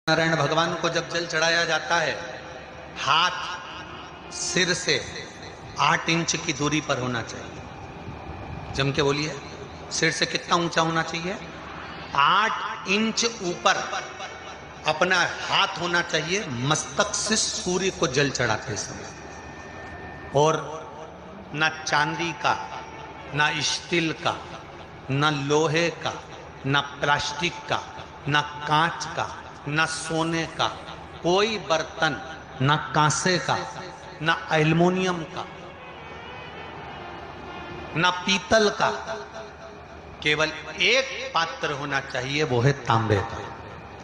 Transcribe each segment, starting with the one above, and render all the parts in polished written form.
नारायण भगवान को जब जल चढ़ाया जाता है, हाथ सिर से 8 इंच की दूरी पर होना चाहिए। जम के बोलिए, सिर से कितना ऊंचा होना चाहिए? 8 इंच ऊपर अपना हाथ होना चाहिए मस्तक से सूर्य को जल चढ़ाते समय। और न चांदी का, न स्टील का, न लोहे का, न प्लास्टिक का, न कांच का, न सोने का कोई बर्तन, न कांसे का, न एल्युमिनियम का, न पीतल का, केवल एक पात्र होना चाहिए, वो है तांबे का।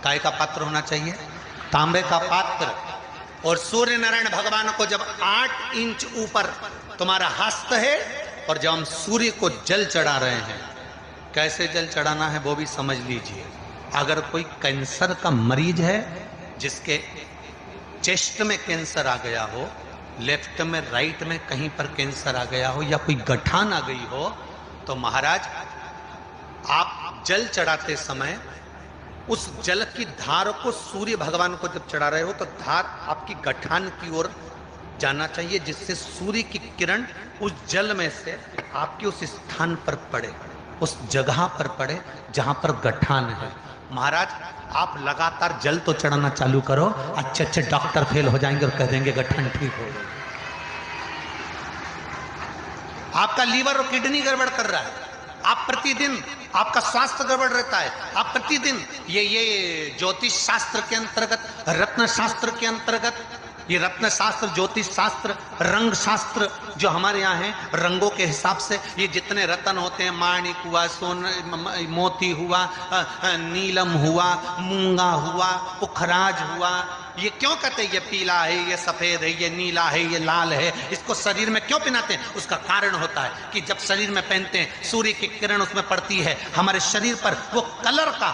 काय का पात्र होना चाहिए? तांबे का पात्र। और सूर्य नारायण भगवान को जब 8 इंच ऊपर तुम्हारा हस्त है और जब हम सूर्य को जल चढ़ा रहे हैं, कैसे जल चढ़ाना है वो भी समझ लीजिए। अगर कोई कैंसर का मरीज है, जिसके चेस्ट में कैंसर आ गया हो, लेफ्ट में, राइट में कहीं पर कैंसर आ गया हो, या कोई गठान आ गई हो, तो महाराज आप जल चढ़ाते समय उस जल की धार को सूर्य भगवान को जब चढ़ा रहे हो तो धार आपकी गठान की ओर जाना चाहिए, जिससे सूर्य की किरण उस जल में से आपके उस स्थान पर पड़े, उस जगह पर पड़े जहां पर गठान है। महाराज आप लगातार जल तो चढ़ाना चालू करो, अच्छे अच्छे डॉक्टर फेल हो जाएंगे और कह देंगे गठन ठीक हो गई। आपका लीवर और किडनी गड़बड़ कर रहा है, आप प्रतिदिन, आपका स्वास्थ्य गड़बड़ रहता है, आप प्रतिदिन ये ज्योतिष शास्त्र के अंतर्गत, रत्न शास्त्र के अंतर्गत, ये रत्न शास्त्र, ज्योतिष शास्त्र, रंग शास्त्र जो हमारे यहाँ है, रंगों के हिसाब से ये जितने रत्न होते हैं, माणिक हुआ, सोन, मोती हुआ, नीलम हुआ, मूंगा हुआ, पुखराज हुआ, ये क्यों कहते हैं ये पीला है, ये सफेद है, ये नीला है, ये लाल है, इसको शरीर में क्यों पहनाते हैं? उसका कारण होता है कि जब शरीर में पहनते हैं, सूर्य की किरण उसमें पड़ती है, हमारे शरीर पर वो कलर का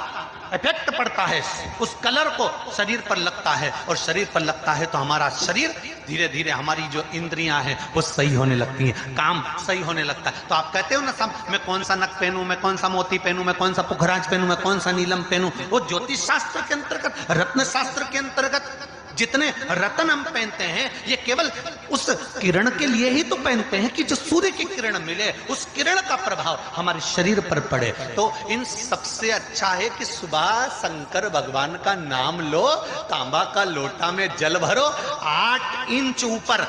इफेक्ट पड़ता है, उस कलर को शरीर पर लगता है, और शरीर पर लगता है तो हमारा शरीर धीरे धीरे, हमारी जो इंद्रियां हैं वो सही होने लगती हैं, काम सही होने लगता है। तो आप कहते हो ना सब, मैं कौन सा नक पहनूं, मैं कौन सा मोती पहनूं, मैं कौन सा पुखराज पहनूं, मैं कौन सा नीलम पहनूं, वो ज्योतिष शास्त्र के अंतर्गत, रत्न शास्त्र के अंतर्गत जितने रत्न हम पहनते हैं, ये केवल उस किरण के लिए ही तो पहनते हैं कि जो सूर्य की किरण मिले, उस किरण का प्रभाव हमारे शरीर पर पड़े। तो इन सबसे अच्छा है कि सुबह शंकर भगवान का नाम लो, तांबा का लोटा में जल भरो, 8 इंच ऊपर।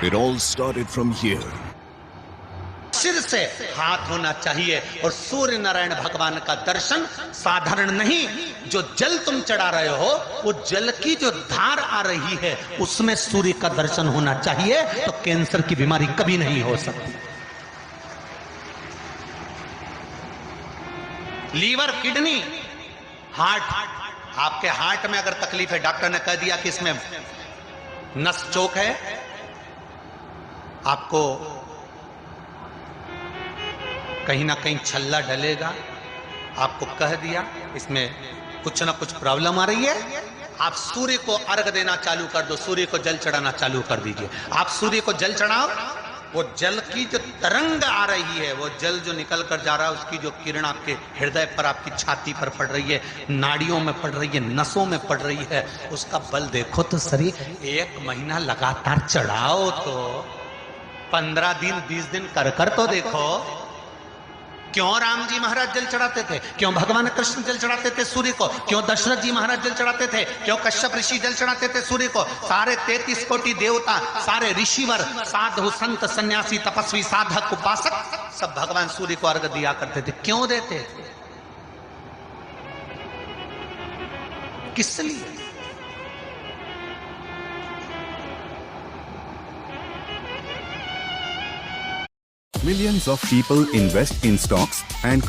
It all started from here. सिर से हाथ होना चाहिए, और सूर्य नारायण भगवान का दर्शन साधारण नहीं, जो जल तुम चढ़ा रहे हो, वो जल की जो धार आ रही है उसमें सूर्य का दर्शन होना चाहिए, तो कैंसर की बीमारी कभी नहीं हो सकती। लीवर, किडनी, हार्ट, आपके हार्ट में अगर तकलीफ है, डॉक्टर ने कह दिया कि इसमें नस चोक है, आपको कहीं ना कहीं छल्ला डलेगा, आपको कह दिया इसमें कुछ ना कुछ प्रॉब्लम आ रही है, आप सूर्य को अर्घ देना चालू कर दो, सूर्य को जल चढ़ाना चालू कर दीजिए। आप सूर्य को जल चढ़ाओ, वो जल की जो तरंग आ रही है, वो जल जो निकल कर जा रहा है, उसकी जो किरण आपके हृदय पर, आपकी छाती पर पड़ रही है, नाड़ियों में पड़ रही है, नसों में पड़ रही है, उसका बल देखो तो सही। 1 महीना लगातार चढ़ाओ, तो 15 दिन 20 दिन कर तो देखो। क्यों राम जी महाराज जल चढ़ाते थे? क्यों भगवान कृष्ण जल चढ़ाते थे सूर्य को? क्यों दशरथ जी महाराज जल चढ़ाते थे? क्यों कश्यप ऋषि जल चढ़ाते थे सूर्य को? सारे 33 कोटि देवता, सारे ऋषिवर, साधु, संत, सन्यासी, तपस्वी, साधक, उपासक, सब भगवान सूर्य को अर्घ दिया करते थे। क्यों देते थे? किस लिए? Millions of people invest in stocks and